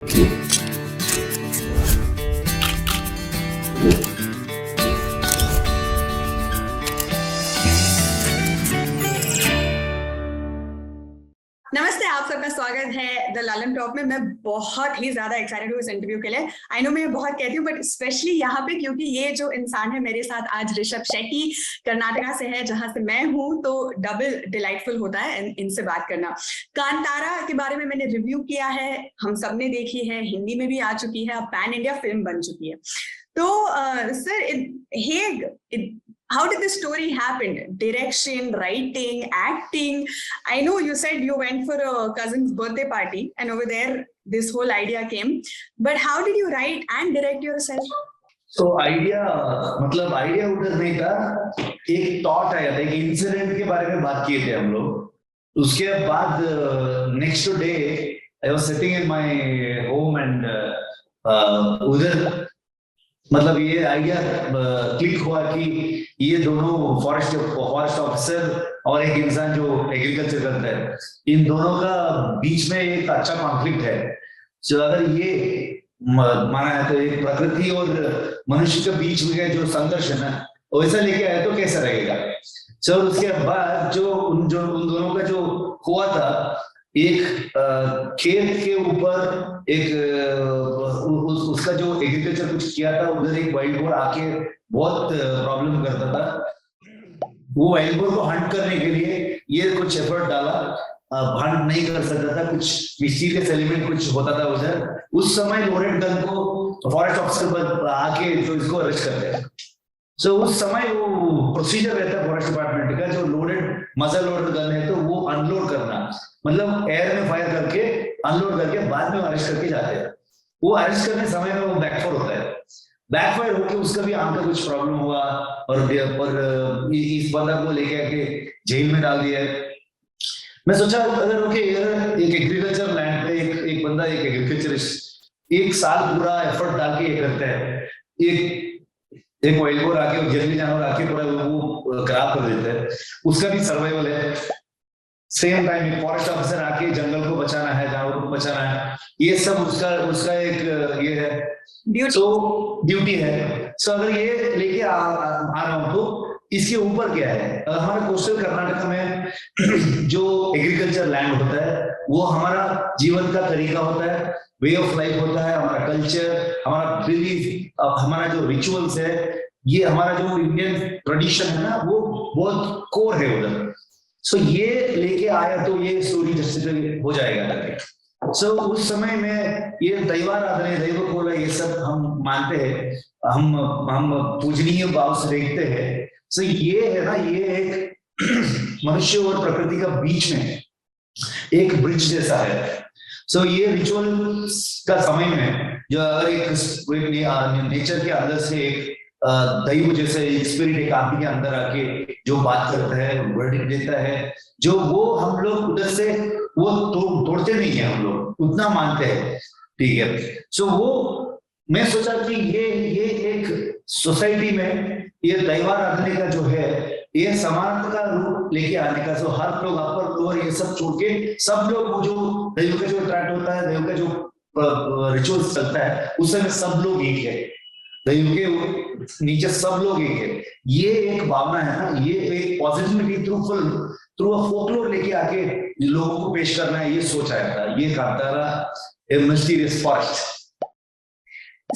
नमस्ते, आप सबका स्वागत है द लालन टॉप में। मैं बहुत ही ज्यादा एक्साइटेड हूँ इस इंटरव्यू के लिए। आई नो मैं ये बहुत कहती हूँ, बट स्पेशली यहाँ पे क्योंकि ये जो इंसान है मेरे साथ आज, ऋषभ शेट्टी, कर्नाटका से है, जहां से मैं हूँ, तो डबल डिलाइटफुल होता है इनसे बात करना। कांतारा के बारे में मैंने रिव्यू किया है, हम सबने देखी है, हिंदी में भी आ चुकी है, अब पैन इंडिया फिल्म बन चुकी है। तो sir, how did this story happen? Direction, writing, acting. I know you said you went for a cousin's birthday party and over there this whole idea came. But how did you write and direct yourself? So idea उधर नहीं था, एक thought आया था, एक incident के बारे में बात किए थे हम लोग। उसके बाद next day I was sitting in my home and उधर मतलब ये आइडिया क्लिक हुआ कि ये दोनों फॉरेस्ट ऑफिसर और एक इंसान जो एग्रीकल्चर करता है, इन दोनों का बीच में एक अच्छा कॉन्फ्लिक्ट है। तो अगर ये माना है तो एक प्रकृति और मनुष्य के बीच में जो संघर्ष है ना, वैसा लेके आए तो कैसा रहेगा। तो उसके बाद उन दोनों का जो हुआ था, एक खेत के ऊपर एक उसका जो एग्रीकल्चर कुछ किया था, उधर एक वाइल्ड बोर आके बहुत प्रॉब्लम करता था। वो वाइल्ड बोर को हंट करने के लिए ये कुछ एफर्ट डाला, हंट नहीं कर सकता था, कुछ मिस्टीरियस एलिमेंट कुछ होता था उधर। उस समय लोडेड गन को फॉरेस्ट ऑफिसर पर आके जो इसको अरेस्ट करते हैं। सो उस समय वो प्रोसीजर रहता है फॉरेस्ट डिपार्टमेंट का, जो लोडेड मजल लोडेड गन है तो वो अनलोड करना, मतलब एयर में फायर करके अनलोड करके बाद में अरेस्ट करके जाते हैं। वो अरेस्ट करने समय में वो बैकफायर होता है, बैकफायर होकर उसका भी आंख का कुछ प्रॉब्लम हुआ और इस बंदा को लेके आके जेल में डाल दिया। मैं सोचा अगर ओके एक एग्रीकल्चर लैंड पे एक बंदा, एक एग्रीकल्चरिस्ट एक साल पूरा एफर्ट डाल के ये करता है, एक वाइल्ड बोर आके जंगली जानवर आके पूरा वो खराब कर देता है, उसका भी सर्वाइवल है। सेम टाइम एक फॉरेस्ट ऑफिसर आके जंगल को बचाना है, जानवरों को बचाना है, ये सब उसका एक ये है, तो ड्यूटी है। सो अगर ये लेके आ रहा हूं तो इसके ऊपर क्या है, हमारे कोस्टल कर्नाटक में जो एग्रीकल्चर लैंड होता है वो हमारा जीवन का तरीका होता है, वे ऑफ लाइफ होता है, हमारा कल्चर, हमारा बिलीफ, हमारा जो रिचुअल्स है, ये हमारा जो इंडियन ट्रेडिशन है ना, वो बहुत कोर है उधर। सो ये लेके आया तो ये स्टोरी जस्टिफाई हो जाएगा करके। सो उस समय में ये दैवाराधना, दैव खोला, ये सब हम मानते हैं, हम पूजनीय भाव से देखते हैं। सो ये है ना, ये एक मनुष्य और प्रकृति का बीच में एक ब्रिज जैसा है। सो ये रिचुअल का समय में जो एक नेचर के अंदर से एक दैव जैसे एक स्पिरिट एक आदमी के अंदर आके जो बात करता है, वर्डिंग देता है, जो वो हम लोग उधर से वो तोड़ते नहीं है, हम लोग उतना मानते हैं, ठीक है। सो वो मैं सोचा कि ये एक सोसाइटी में ये दैवाराधना का जो है, ये समानता का रूप लेके आने का, सो हर लोग अपर लोअर ये सब छोड़ के सब लोग वो जो दैव का जो अट्रैक्ट होता है, दैव का जो रिचुअल्स चलता है, उस समय सब लोग एक है, दैव के नीचे सब लोग एक है। ये एक भावना है ना, ये एक पॉजिटिविटी थ्रू अ फोकलोर लेके आके लोगों को पेश करना है, ये सोच आया था। ये कांतारा ए मिस्टीरियस फॉरेस्ट।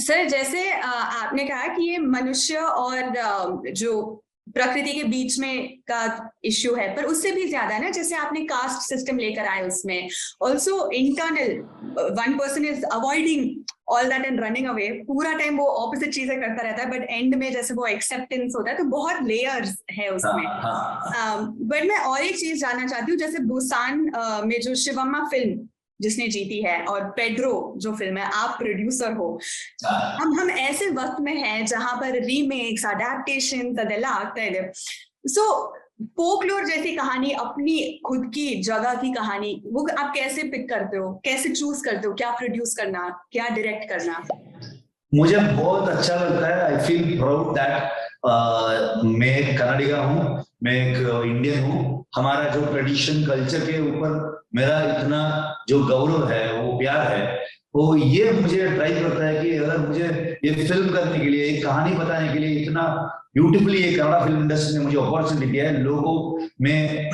सर, जैसे आपने कहा कि ये मनुष्य और जो प्रकृति के बीच में का इश्यू है, पर उससे भी ज्यादा है ना, जैसे आपने कास्ट सिस्टम लेकर आए उसमें, also internal, one person is avoiding all that and running away, पूरा टाइम वो ऑपोजिट चीजें करता रहता है, बट एंड में जैसे वो एक्सेप्टेंस होता है, तो बहुत लेयर्स है उसमें। बट मैं और एक चीज जानना चाहती हूँ, जैसे बुसान में जो शिवम्मा फिल्म जिसने जीती है, और पेड्रो जो फिल्म है, आप प्रोड्यूसर हो, हम ऐसे वक्त में हैं जहां पर रीमेक्स, अडैप्टेशन ಅದೆಲ್ಲ ಆಗ್ತಾ ಇದೆ। सो फोकलोर जैसी कहानी, अपनी खुद की जगह की कहानी, वो आप कैसे पिक करते हो, कैसे चूज करते हो, क्या प्रोड्यूस करना, क्या डायरेक्ट करना? मुझे बहुत अच्छा लगता है, आई फील प्राउड दैट मैं एक कनाडिगा हूँ, मैं एक इंडियन हूँ। हमारा जो ट्रेडिशन कल्चर के ऊपर मेरा इतना जो गौरव है, वो प्यार है, वो ये मुझे ड्राइव करता है कि अगर मुझे ये फिल्म करने के लिए, एक कहानी बताने के लिए इतना ब्यूटीफुली ये कन्नड़ा फिल्म इंडस्ट्री ने मुझे अपॉर्चुनिटी दिया है, लोगों में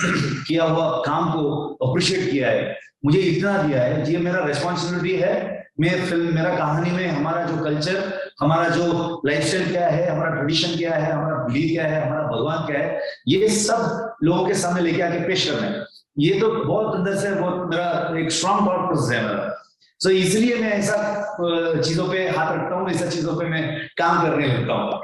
किया हुआ काम को अप्रिशिएट किया है, मुझे इतना दिया है, ये मेरा रेस्पॉन्सिबिलिटी है। मैं फिल्म, मेरा कहानी में हमारा जो कल्चर, हमारा जो लाइफस्टाइल क्या है, हमारा ट्रेडिशन क्या है, हमारा बिलीफ क्या है, हमारा भगवान क्या है, ये सब लोगों के सामने लेके आके पेश करना है। ये तो बहुत अंदर से बहुत मेरा एक स्ट्रॉन्ग थॉट प्रोसेस है मेरा। सो इसलिए मैं ऐसा चीजों पे हाथ रखता हूँ, ऐसा चीजों पे मैं काम करने लगता हूँ।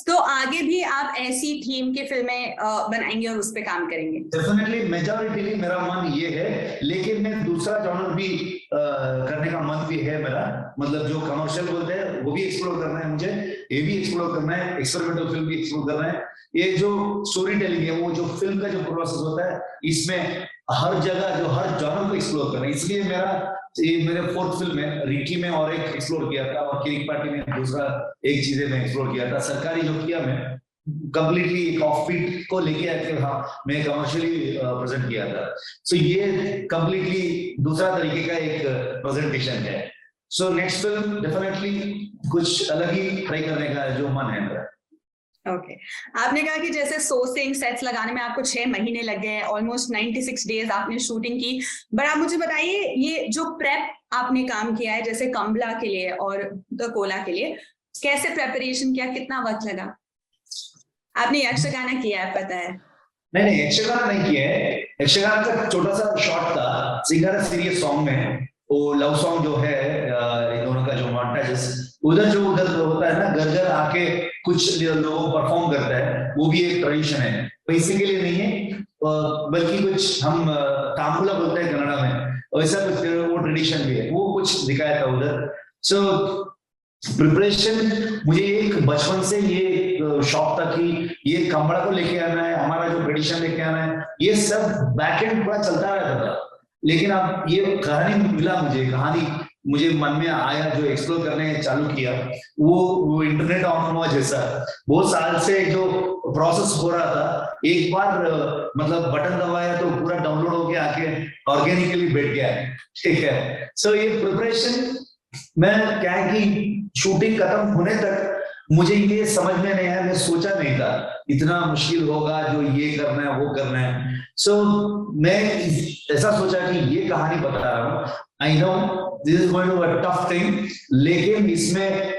तो आगे भी आप ऐसी थीम की फिल्में बनाएंगे और उस पे काम करेंगे? डेफिनेटली, मेजॉरिटी मेरा मन ये है, लेकिन मैं दूसरा जॉनर भी करने का मन भी है मेरा। मतलब जो कमर्शियल बोलते हैं वो भी एक्सप्लोर करना है मुझे, ये भी एक्सप्लोर करना है, एक्सपेरिमेंटल फिल्म भी एक्सप्लोर करना है। ये जो स्टोरी टेलिंग है, वो जो फिल्म का जो प्रोसेस होता है, इसमें हर जगह जो हर जॉनर को एक्सप्लोर करना है। इसलिए मेरे फोर्थ फिल्म में रिकी में और एक एक्सप्लोर किया था, और किरिक पार्टी में दूसरा एक चीजें मैं एक्सप्लोर किया था। सरकारी जो किया मैं कंप्लीटली एक ऑफ बीट को लेके आके मैं कमर्शियली प्रेजेंट किया था। सो ये कंप्लीटली दूसरा तरीके का एक प्रेजेंटेशन है। सो नेक्स्ट फिल्म डेफिनेटली कुछ अलग ही ट्राई करने का जो मन है मेरा। ओके आपने कहा कि जैसे सोर्सिंग सेट्स लगाने में आपको 6 महीने लग गए, ऑलमोस्ट 96 डेज आपने शूटिंग की। बट आप मुझे बताइए, ये जो प्रेप आपने काम किया है जैसे कंबला के लिए और द कोला के लिए, कैसे प्रेपरेशन किया, कितना वक्त लगा? आपने यक्षगाना किया है पता है? नहीं, यक्षगाना नहीं किया है। यक्षगाना का छोटा सा शॉट था सिंगारा सीरियस सॉन्ग में, वो लव सॉन्ग जो है इन दोनों का जो मॉन्टेजेस, उधर होता है ना, घर घर आके कुछ लोग परफॉर्म करता है, वो भी एक ट्रेडिशन है, पैसे के लिए नहीं है, बल्कि कुछ हम तांबुला बोलते हैं कन्नड़ा में, वैसा कुछ वो ट्रेडिशन भी है, वो कुछ दिखाया था उधर। सो प्रिपरेशन, मुझे एक बचपन से ये शौक था कि ये कंबड़ा को लेके आना है, हमारा जो ट्रेडिशन लेके आना है, ये सब बैक एंड पूरा चलता रहता था। लेकिन अब ये कहानी मिला, मुझे मन में आया, जो एक्सप्लोर करने चालू किया, वो इंटरनेट ऑन हुआ जैसा बहुत साल से जो प्रोसेस हो रहा था, एक बार मतलब बटन दबाया तो पूरा डाउनलोड होके आके ऑर्गेनिकली बैठ गया, ठीक है। सो ये प्रिपरेशन, मैं क्या है कि शूटिंग खत्म होने तक मुझे ये समझ में नहीं आया, मैं सोचा नहीं था इतना मुश्किल होगा, जो ये करना है वो करना है। सो मैं ऐसा सोचा कि ये कहानी बता रहा हूँ, I know this is going to be a tough thing, लेकिन इसमें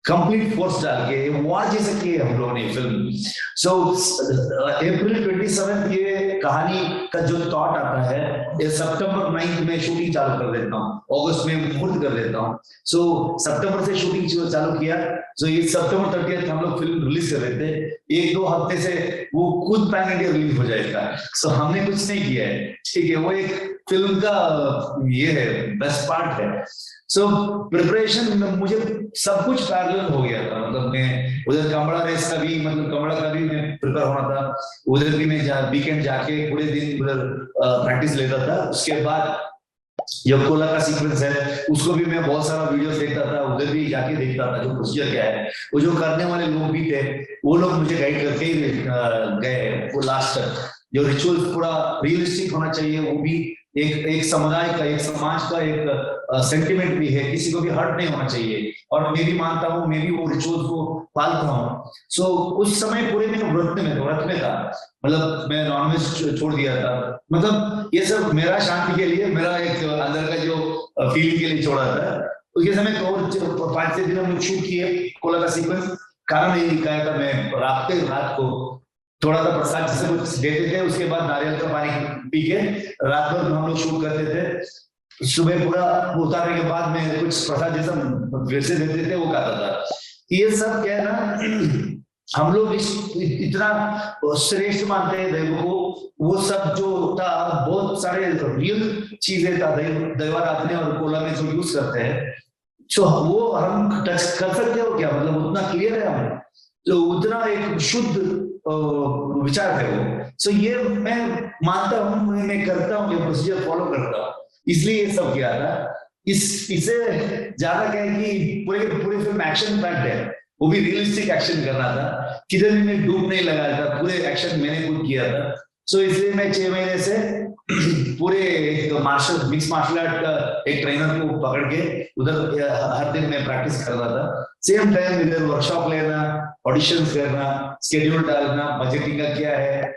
कंप्लीट फोर्स डाल के वॉर जैसे किए हम लोगों ने फिल्म। सो अप्रैल 27 ये कहानी का जो थॉट आता है, ये सितंबर 9 में शूटिंग चालू कर देता हूँ, अगस्त में मुहूर्त कर देता हूँ। सो सितंबर से शूटिंग चालू किया, सो ये सितंबर 30 हम लोग फिल्म रिलीज कर रहे थे, 1-2 हफ्ते से वो खुद पैन इंडिया रिलीज हो जाएगा। सो हमने कुछ नहीं किया है, ठीक है, वो एक फिल्म का ये है, बेस्ट पार्ट है। सो प्रिपरेशन में मुझे सब कुछ पैरेलल हो गया था, मतलब मैं उधर कमड़ा रेस का भी, मतलब कमड़ा का भी मैं प्रिपेयर होना था, उधर भी मैं वीकेंड जाके पूरे दिन उधर प्रैक्टिस लेता था। उसके बाद जो कोला का सीक्वेंस है उसको भी मैं बहुत सारा वीडियो देखता था, उधर भी जाके देखता था जो प्रोसीजर क्या है, वो जो करने वाले लोग भी थे वो लोग मुझे गाइड करके ही गए। वो लास्ट तक जो रिचुअल पूरा रियलिस्टिक होना चाहिए, वो भी एक समुदाय का, एक समाज का एक सेंटिमेंट भी है, किसी को भी हर्ट नहीं होना चाहिए, और मैं भी मानता हूँ, मैं भी वो रिचुअल्स को पालता हूँ। सो उस समय पूरे मैं व्रत में था, मतलब मैं नॉनवेज छोड़ दिया था, मतलब ये सब मेरा शांति के लिए, मेरा एक अंदर का जो फीलिंग के लिए छोड़ा था। उसके समय 5-6 दिन हम लोग शूट किए कोला का सीक्वेंस, खाना नहीं दिखाया था, मैं रात को थोड़ा सा प्रसाद जैसे कुछ देते थे, उसके बाद नारियल का पानी पी के रात भर हम लोग शूट करते थे। सुबह पूरा उतारने के बाद में कुछ प्रसाद जैसा वैसे देते थे, वो खाता था। ये सब क्या है ना, हम लोग इतना श्रेष्ठ मानते हैं दैव को, वो सब जो था बहुत सारे रियल चीजें था दैवाराधने और कोला में जो यूज करते हैं, तो वो हम टच कर सकते हो क्या, मतलब उतना क्लियर है हम, तो उतना एक शुद्ध विचार है वो। सो ये मैं मानता हूँ, मैं करता हूँ, ये प्रोसीजर फॉलो करता हूँ, इसलिए ये सब किया था। इसे ज्यादा क्या है कि पूरे फिल्म एक्शन पैक्ड है, वो भी रियलिस्टिक एक्शन करना था, किधर भी मैं डूब नहीं लगाया था, पूरे एक्शन मैंने खुद किया था। सो इसलिए मैं 6 महीने से पूरे एक मिक्स मार्शल आर्ट का एक ट्रेनर को पकड़ के उधर हर दिन मैं प्रैक्टिस कर रहा था। सेम टाइम इधर वर्कशॉप लेना, ऑडिशंस करना, शेड्यूल डालना, बजटिंग का क्या है,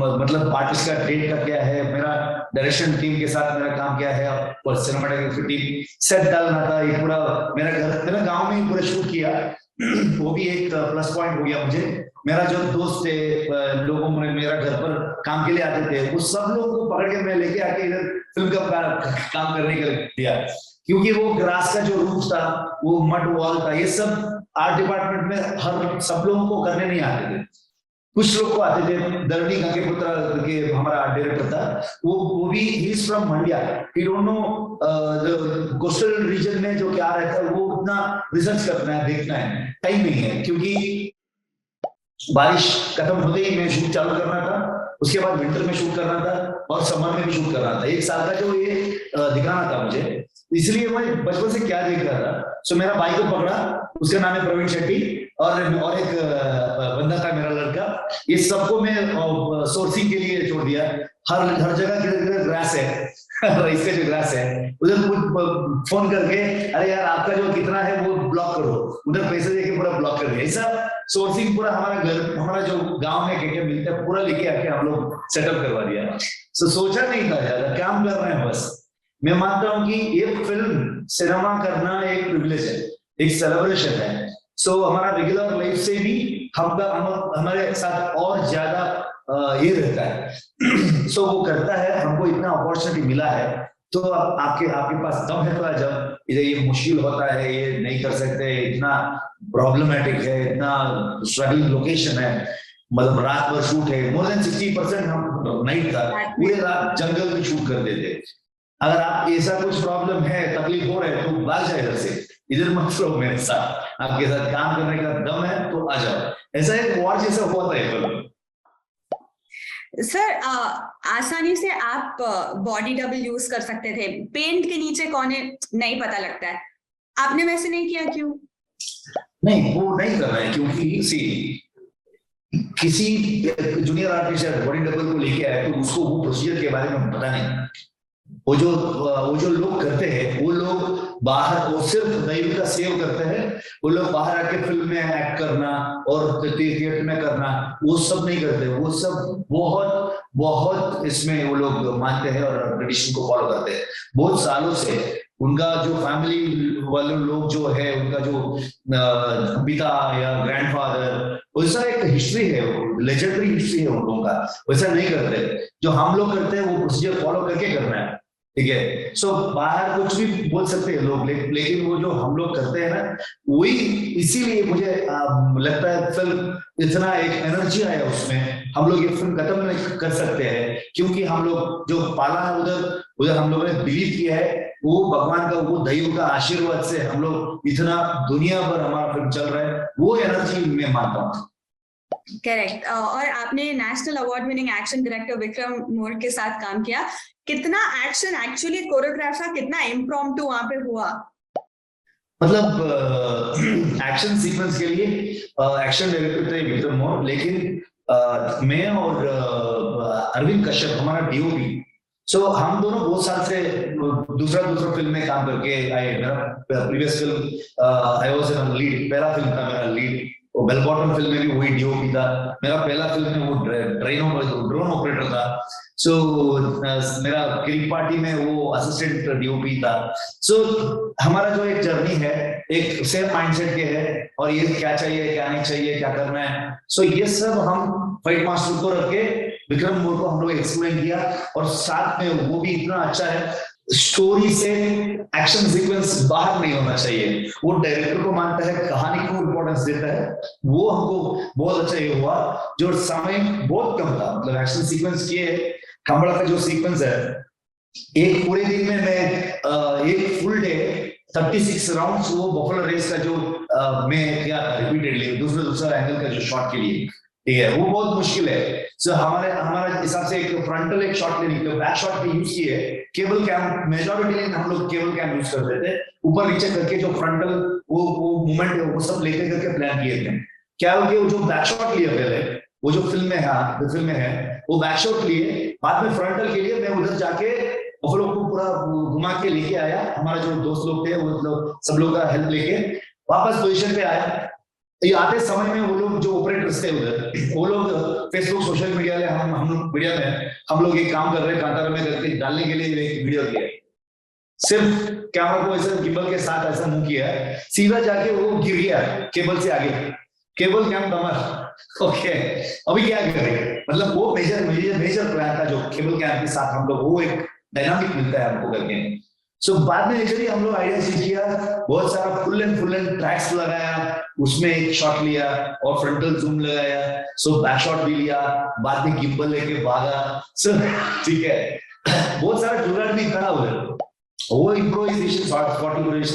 मतलब आर्टिस्ट का डेट का क्या है, मेरा डायरेक्शन टीम के साथ मेरा काम क्या है, और सिनेमाटोग्राफी टीम सेट डालना था। ये पूरा मेरा गांव में ही पूरा शूट किया। वो भी एक प्लस पॉइंट हो गया मुझे। मेरा जो दोस्त थे, लोगों ने मेरा घर पर काम के लिए आते थे, वो सब लोगों को पकड़ के मैं लेके आके इधर फिल्म का काम करने के लिए दिया, क्योंकि वो ग्रास का जो रूफ था, वो मड वॉल था, ये सब आर्ट डिपार्टमेंट में सब लोगों को करने नहीं आते थे। कुछ लोग को आते थे। दरणी गंगे पुत्र के हमारा आर्ट डायरेक्टर था, वो भी he is from Mandya. He don't know the coastal region में जो क्या रहता है, वो उतना रिसर्च करना है, देखना है, टाइम नहीं है, क्योंकि बारिश खत्म होते ही मैं शूट चालू करना था, उसके बाद विंटर में शूट करना था और समर में भी शूट करना था। एक साल का जो ये दिखाना था मुझे, इसलिए मैं बचपन से क्या देख रहा था। सो मेरा भाई को पकड़ा, उसका नाम है प्रवीण शेट्टी, और एक बंदा था मेरा लड़का। ये सबको मैं सोर्सिंग के लिए छोड़ दिया। हर जगह किधर ग्रास है इसका जो ग्रास है, उधर फोन करके, अरे यार आपका जो कितना है वो ब्लॉक करो, उधर पैसे देके पूरा ब्लॉक कर दिया। ऐसा सोर्सिंग पूरा हमारा जो गांव में क्या मिलता है पूरा लेके आके हम लोग सेटअप करवा दिया। सोचा नहीं था, ज्यादा काम कर रहे हैं बस। मैं मानता हूं कि ये फिल्म सिनेमा करना एक प्रिविलेज है, एक सेलिब्रेशन है। हमारा रेगुलर लाइफ से भी हमारे साथ और ज्यादा ये रहता है। वो करता है, हमको इतना अपॉर्चुनिटी मिला है, तो आपके पास दम है तो आ जाओ। इधर ये मुश्किल होता है, ये नहीं कर सकते, इतना प्रॉब्लमेटिक है, इतना स्ट्रगलिंग लोकेशन है, मतलब रात भर शूट है। मोर देन 60% हम नाइट था, पूरे रात जंगल में शूट करते थे। अगर आप ऐसा कुछ प्रॉब्लम है, तकलीफ हो रहा है, तो भाग जाए इधर से, इधर मत रहो मेरे साथ। आपके साथ काम करने का दम है तो आ जाओ। ऐसा एक वॉर जैसा हुआ था। सर आसानी से आप बॉडी डबल यूज कर सकते थे, पेंट के नीचे कौन है नहीं पता लगता है, आपने वैसे नहीं किया, क्यों? नहीं, वो नहीं कर रहा है, क्योंकि किसी जूनियर आर्टिस्ट बॉडी डबल को लेके आए तो उसको वो प्रोसीजर के बारे में पता नहीं। वो जो लोग करते हैं, वो लोग बाहर, वो सिर्फ दैव का सेव करते हैं। वो लोग बाहर आके फिल्म में एक्ट करना और थिएटर में करना, वो सब नहीं करते। वो सब बहुत इसमें वो लोग मानते हैं और ट्रेडिशन को फॉलो करते हैं बहुत सालों से। उनका जो फैमिली वाले लोग जो है, उनका जो पिता या ग्रैंडफादर, वैसा एक हिस्ट्री है, लेजेंडरी हिस्ट्री है उन लोगों का। वैसा नहीं करते, जो हम लोग करते हैं वो प्रोसीजर फॉलो करके करना है, ठीक है। बाहर कुछ भी बोल सकते हैं लोग, लेकिन वो जो हम लोग करते हैं ना, वही, इसीलिए मुझे लगता है फिल्म इतना एक एनर्जी आया उसमें। हम लोग ये फिल्म खत्म नहीं कर सकते हैं, क्योंकि हम लोग जो पाला है उधर हम लोगों ने बिलीव किया है। वो भगवान का, वो दैव का आशीर्वाद से हम लोग इतना दुनिया भर हमारा फिल्म चल रहा है, वो एनर्जी मैं मानता हूँ। करेक्ट। और आपने national award winning action director Vikram More के साथ काम किया। कितना एक्शन एक्चुअली कोरियोग्राफ था, कितना इम्प्रॉम्प्टू वहां पे हुआ? मतलब एक्शन सीक्वेंस के लिए एक्शन डायरेक्टर थे विक्रम मोर, लेकिन मैं और अरविंद कश्यप हमारा डीओपी। हम दोनों बहुत साल से दूसरा फिल्म में काम करके आए। मेरा previous film I was in lead, पहला फिल्म था मेरा लीड। वो बेल बॉटम फिल्म में भी वही डीओपी था। मेरा पहला फिल्म में वो ड्रोन ऑपरेटर था। मेरा क्रिक पार्टी में वो असिस्टेंट डीओपी था। हमारा जो एक जर्नी है, एक सेम माइंडसेट के है, और ये क्या चाहिए, क्या नहीं चाहिए, क्या करना है। ये सब हम फाइट मास्टर को रख के विक्रम मोर को हम लोग एक्सप्लेन किया, और साथ में वो भी इतना अच्छा है, स्टोरी से एक्शन सीक्वेंस बाहर नहीं होना चाहिए। वो डायरेक्टर को मानता है, कहानी को इंपॉर्टेंस देता है। वो हमको बहुत अच्छा ये हुआ, जो समय बहुत कम था। मतलब एक्शन सीक्वेंस किए, कंबड़ा का जो सीक्वेंस है, एक पूरे दिन में मैं एक फुल डे 36 राउंड्स वो बफेलो रेस का जो मैं किया रिपीटेडली, दूसरा एंगल का जो शॉट के लिए, ठीक है, वो बहुत मुश्किल है। हमारा हिसाब से एक फ्रंटल एक शॉट लेने के बैक शॉट पे यूज किए केबल कैम। मेजॉरिटी में हम लोग केबल कैम यूज करते थे, ऊपर नीचे करके जो फ्रंटल वो मूवमेंट है वो सब लेके करके प्लान किए थे। क्या हो गया, जो बैक शॉट लिया पहले, वो जो फिल्म में है वो बैक शॉट लिए, बाद में फ्रंटल के लिए मैं उधर जाके बफलो को पूरा घुमा के लेके आया। हमारा जो दोस्त लोग थे वो मतलब सब लोग का हेल्प लेके वापस पोजीशन पे आया। ये आते समय में वो लोग जो ऑपरेटर्स थे उधर, वो लोग फेसबुक सोशल मीडिया में हम लोग मीडिया में हम लोग एक काम कर रहे हैं, कांतारा में करके डालने के लिए एक वीडियो किया, सिर्फ कैमरा को ऐसे गिम्बल के साथ ऐसा मुंह किया, सीधा जाके वो गिर गया केबल से आगे, केबल कैम कमर। ओके, अभी क्या करें, मतलब वो मेजर प्लान था जो केबल कैम के साथ हम लोग, वो एक डायनामिक मिलता है हमको करके। सो बाद में एक्चुअली हम लोग आइडिया सीख किया, बहुत सारा फुल एंड ट्रैक्स लगाया, उसमें एक शॉट लिया और फ्रंटल जूम लगाया, सो बैक शॉट भी लिया, बाद में गिम्बल लेके भागा। सो ठीक है, बहुत सारा जुगाड़ भी था उधर। वो इम्प्रोवाइजेशन शॉट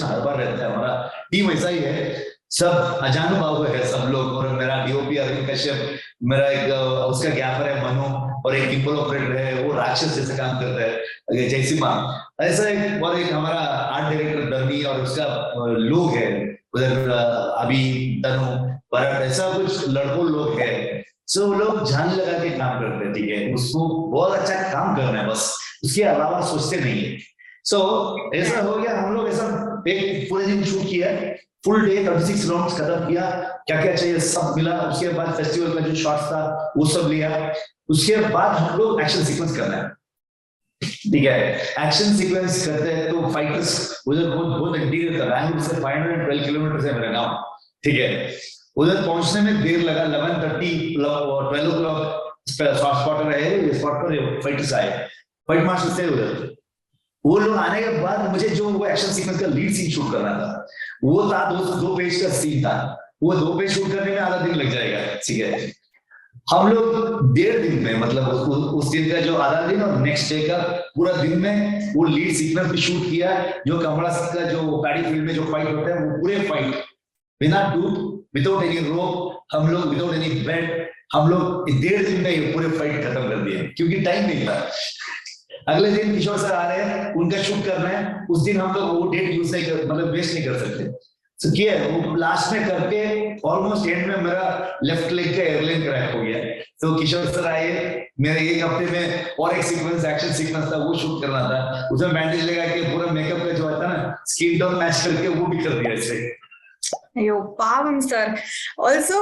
हर बार रहता है, हमारा टीम ऐसा ही है, सब अजानुबाहु है सब लोग। और मेरा डीओपी अरविंद कश्यप, मेरा एक उसका गैपर है मनु, और एक गिम्बल ऑपरेटर है वो राक्षस जैसे काम करता है जयसिम्हा। ऐसा एक और एक हमारा आर्ट डायरेक्टर धरनी और उसका लोग है उधर, अभी तनु भरत, ऐसा कुछ लड़कों लोग है। सो लोग जान लगा के काम करते हैं, ठीक है, उसको बहुत अच्छा काम करना है, बस उसके अलावा सोचते नहीं है। सो ऐसा हो गया, हम लोग ऐसा एक पूरे दिन शूट किया, फुल डे 36 राउंड्स खत्म किया, क्या क्या चाहिए सब मिला। उसके बाद फेस्टिवल का जो शॉट्स था वो सब लिया। उसके बाद हम लोग एक्शन सीक्वेंस करना है, ठीक है। एक्शन सीक्वेंस करते हैं तो फाइटर्स उधर बहुत इंटीरियर था, बैंगलोर से 512 किलोमीटर है मेरा गाँव, ठीक है। उधर पहुंचने में देर लगा, 11:30 और 12 o'clock स्पॉट रहे, स्पॉट पर फाइटर्स आए, फाइट मास्टर्स थे उधर। वो लोग आने के बाद मुझे जो वो एक्शन सीक्वेंस का लीड सीन शूट करना था, वो था 2 पेज का सीन था, वो 2 पेज शूट करने में आधा दिन लग जाएगा, ठीक है। हम लोग 1.5 दिन में, मतलब उस दिन का जो आधा दिन और नेक्स्ट डे का पूरा दिन में वो लीड सीक्वेंस भी शूट किया। जो कमला का जो पैडी फील्ड में जो फाइट होता है वो पूरे फाइट बिना डूब, विदाउट एनी रोप, हम लोग विदाउट एनी बेड, हम लोग 1.5 दिन में ये पूरे फाइट खत्म कर दिए, क्योंकि टाइम नहीं था। अगले दिन किशोर सर आ रहे हैं, उनका शूट करना है, उस दिन हम लोग वो डेट यूज नहीं कर, मतलब वेस्ट नहीं कर सकते। तो किया वो लास्ट में करके ऑलमोस्ट एंड में मेरा लेफ्ट लेग का एयरलाइन क्रैक हो गया। तो किशोर सर आए, मेरे 1 हफ्ते में और एक सीक्वेंस एक्शन सीक्वेंस था वो शूट करना था, उसमें बैंडेज लगा के पूरा मेकअप का जो आता ना स्किन टोन मैच करके वो भी कर दिया ऐसे। यो पावम सर। ऑल्सो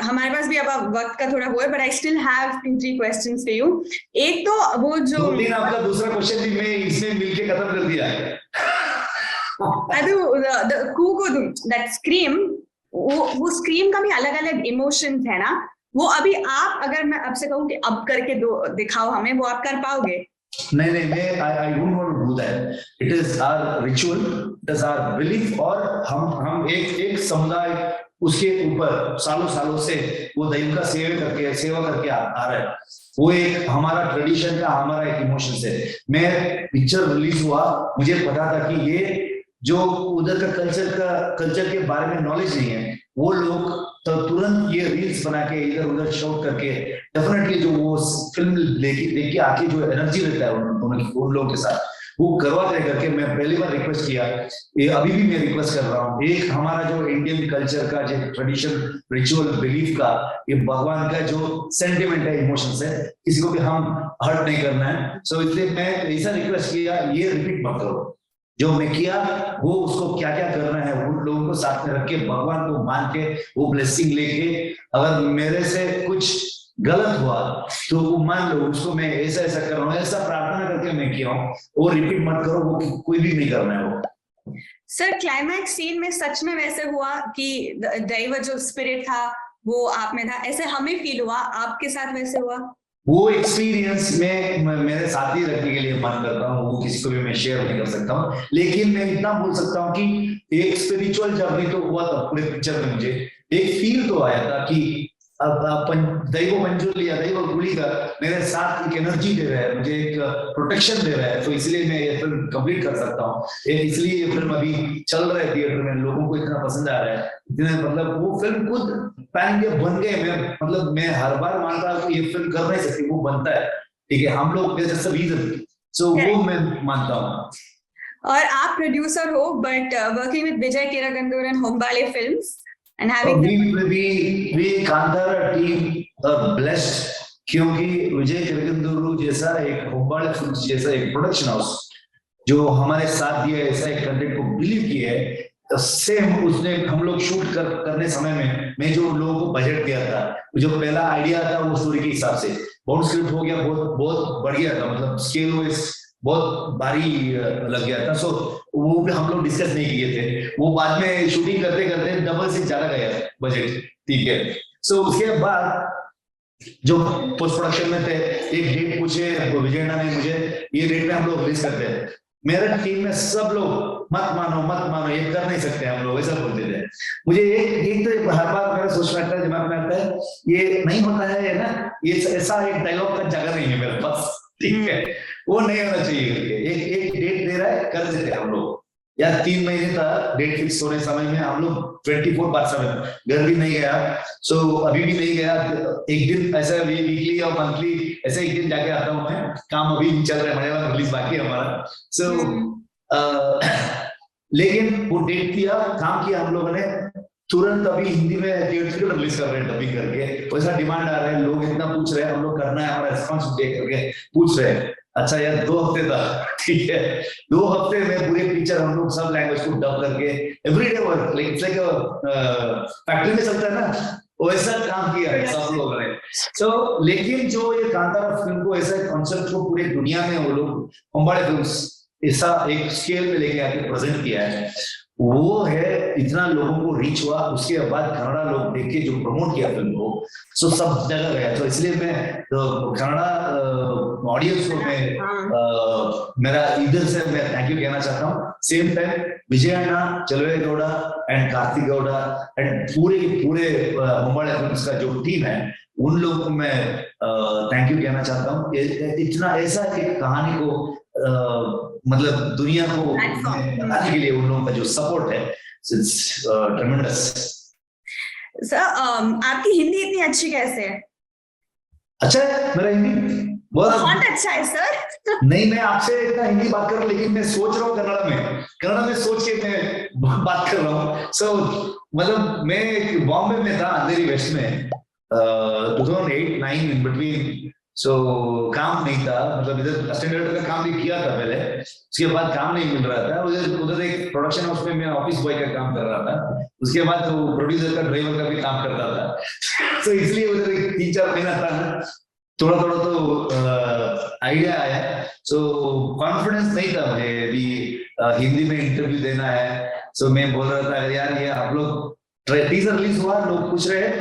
हमारे पास भी अब वक्त का थोड़ा वो है, but I still have 2-3 questions for you. एक तो वो जो आपका दूसरा क्वेश्चन भी मैं इसमें मिलके खत्म कर दिया है। दैट स्क्रीम, वो स्क्रीम का भी अलग अलग इमोशंस है ना, वो अभी आप, अगर मैं आपसे कहूँ कि अब करके दिखाओ हमें, वो आप कर पाओगे? नहीं, मैं I don't want to do that, it is our ritual, it is our belief. और हम एक समुदाय उसके ऊपर सालों से वो दैव का सेवा करके आ रहा है, वो एक हमारा ट्रेडिशन का, हमारा एक इमोशन है। मैं पिक्चर रिलीज हुआ, मुझे पता था कि ये जो उधर का कल्चर के बारे में नॉलेज नहीं है, वो लोग तो तुरंत ये रील्स बना के इधर उधर शॉट करके डेफिनेटली जो वो फिल्म लेके आके जो एनर्जी रहता है उन लोगों के साथ वो करवाते करके मैं पहली बार रिक्वेस्ट किया, ये अभी भी मैं रिक्वेस्ट कर रहा हूँ। एक हमारा जो इंडियन कल्चर का जो ट्रेडिशन रिचुअल बिलीफ का, ये भगवान का जो सेंटिमेंट है, इमोशंस है, किसी को भी हम हर्ट नहीं करना है। सो इसलिए मैं ऐसा रिक्वेस्ट किया, ये रिपीट मत करो, जो मैं किया वो उसको क्या क्या करना है उन लोगों को साथ में रख के, भगवान को मान के, वो ब्लेसिंग लेके, अगर मेरे से कुछ गलत हुआ तो वो मान लो, उसको मैं ऐसा कर रहा हूँ, ऐसा प्रार्थना करके मैं किया हूँ, वो रिपीट मत करो, वो कोई भी नहीं करना है वो। सर क्लाइमैक्स सीन में सच में वैसे हुआ कि दैव जो स्पिरिट था वो आप में था, ऐसे हमें फील हुआ, आपके साथ वैसे हुआ? वो एक्सपीरियंस में मेरे साथ ही रखने के लिए मन करता हूँ, वो किसी को भी मैं शेयर नहीं कर सकता हूँ, लेकिन मैं इतना बोल सकता हूँ कि एक स्पिरिचुअल जर्नी तो हुआ था पूरे पिक्चर में। मुझे एक फील तो आया था कि दैव मंजूर लिया, दैव गुली का मेरे साथ एक एनर्जी दे रहा है, मुझे एक प्रोटेक्शन दे रहा है, तो इसलिए मैं ये फिल्म कंप्लीट कर सकता हूँ। इसलिए ये फिल्म अभी चल रहा है थिएटर में, लोगों को इतना पसंद आ रहा है, इतने मतलब वो फिल्म खुद पैन इंडिया बन गए। मैं हर बार मानता हूँ कि ये फिल्म कर नहीं सकती, वो बनता है, ठीक है, हम लोग रीजन, सो वो मैं मानता हूँ। और आप प्रोड्यूसर हो, but working with Vijay Kiragandur and Hombale films, and having we Kantara team are blessed क्योंकि विजय किरगंदूरू जैसा एक होबाळे फिल्म्स जैसा एक प्रोडक्शन हाउस जो हमारे साथ दिया ऐसा एक कंटेंट को बिलीव किया है, सेम उसने हम लोग शूट करने समय में मैं जो लोगों को बजट दिया था, जो पहला आइडिया था वो स्टोरी के हिसाब से बाउंड स्क्रिप्ट हो गया, बहुत बढ़िया था, मतलब स्केल वाइज बहुत भारी लग गया था। सो वो भी हम लोग डिस्कस नहीं किए थे, वो बाद में शूटिंग करते करते डबल से ज्यादा गया बजट, ठीक है। सो उसके बाद जो पोस्ट प्रोडक्शन में थे, एक डेट पूछे विजयना ने मुझे, ये डेट में हम लोग रिलीज करते हैं। मेरे टीम में सब लोग मत मानो ये कर नहीं सकते हम लोग, ऐसा बोलते थे। मुझे एक तो हर बार मेरा सोच में आता है, दिमाग में आता है, ये नहीं होता है ना, ये ऐसा एक डायलॉग का जगह नहीं है मेरे पास, ठीक है, वो नहीं होना चाहिए। एक डेट दे रहा है, कर देते हैं हम लोग, या 3 महीने तक डेट फिक्स होने समय में हम लोग 24/7 घर भी नहीं गया। सो अभी भी नहीं गया, एक दिन ऐसा वीकली और मंथली ऐसे एक दिन जाके आता हूँ मैं, काम अभी चल रहा है, हमारे पास रिलीज बाकी है हमारा। सो लेकिन वो डेट किया, काम किया हम लोगों ने, तुरंत अभी हिंदी में थिएटर रिलीज कर रहे हैं डबिंग करके, वैसा डिमांड आ रहा है, लोग इतना पूछ रहे हैं, हम लोग करना है, हमारा रिस्पॉन्स देख करके पूछ रहे हैं। अच्छा यार 2 हफ्ते था, ठीक है, 2 हफ्ते में पूरे पिक्चर हम लोग सब लैंग्वेज को डब करके एवरीडे वर्क, लाइक फैक्ट्री में चलता है ना, वैसा काम किया है सब लोगों ने। सो लेकिन जो ये कांतारा फिल्म को ऐसा कॉन्सेप्ट को पूरी दुनिया में वो लोग होबाळे फिल्म्स ऐसा एक स्केल में लेके आके प्रेजेंट किया है, वो है इतना लोगों को रीच हुआ। उसके बाद कन्नड़ा लोग देख के जो प्रमोट किया फिल्म को, सो सब जगह गया। तो इसलिए मैं कन्नड़ा ऑडियंस को मैं मेरा इधर से मैं थैंक यू कहना चाहता हूँ। सेम टाइम विजयना, चलवेगौड़ा एंड कार्तिक गौड़ा एंड पूरे होबाळे फिल्म्स का जो टीम है, उन लोगों को मैं थैंक यू कहना चाहता हूँ। इतना ऐसा एक कहानी को मतलब दुनिया को बताने के लिए उन लोगों का जो सपोर्ट है, इट्स ट्रेमेंडस। सर आपकी हिंदी इतनी अच्छी कैसे है? अच्छा है मेरा हिंदी बहुत अच्छा है सर। नहीं, मैं आपसे इतना हिंदी बात कर रहा हूँ, लेकिन मैं सोच रहा हूँ कन्नड़ा में सोच के मैं बात कर रहा हूँ। सो मतलब मैं बॉम्बे में था, अंधेरी वेस्ट में 2008-9 इन बिटवीन। सो काम नहीं था, मतलब इधर असिस्टेंट का काम भी किया था पहले, उसके बाद काम नहीं मिल रहा था। उधर एक प्रोडक्शन हाउस में मैं ऑफिस बॉय का काम कर रहा था, उसके बाद तो प्रोड्यूसर का, ड्राइवर का भी काम करता था। तो इसलिए उधर 3-4 महीना था ना, थोड़ा तो आइडिया आया। सो कॉन्फिडेंस नहीं था मुझे भी हिंदी में इंटरव्यू देना है। सो मैं बोल रहा था यार ये आप लोग टीजर रिलीज हुआ, लोग पूछ रहे हैं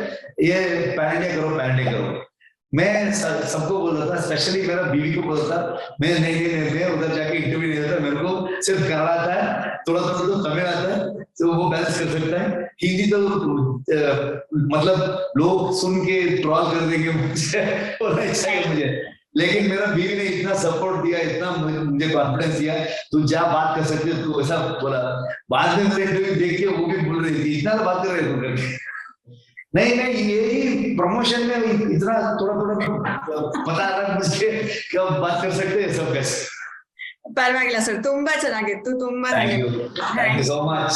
ये पैन इंडिया करो। मैं सबको बोल रहा था, स्पेशली मेरा बीवी को बोल रहा था, मैं नहीं उधर जाके इंटरव्यू नहीं देता, मेरे को सिर्फ कन्नड़ा आता है, थोड़ा तो तमिल आता है, तो वो बैलेंस कर सकता है। हिंदी तो मतलब लोग सुन के ट्रॉल कर देंगे मुझे, और अच्छा है मुझे, लेकिन मेरा बीवी ने इतना सपोर्ट दिया, इतना मुझे कॉन्फिडेंस दिया, तू जा बात कर सकते हो, तू ऐसा बोला। बाद में मेरे इंटरव्यू देख के वो भी बोल रही थी, इतना बात कर रहे थे। नहीं यही प्रमोशन में इतना थोड़ा पता आ रहा मुझे कि अब बात कर सकते हैं सब कैसे। परवागिला सर, ತುಂಬಾ ಚೆನ್ನಾಗಿತ್ತು, ತುಂಬಾ थैंक यू सो मच।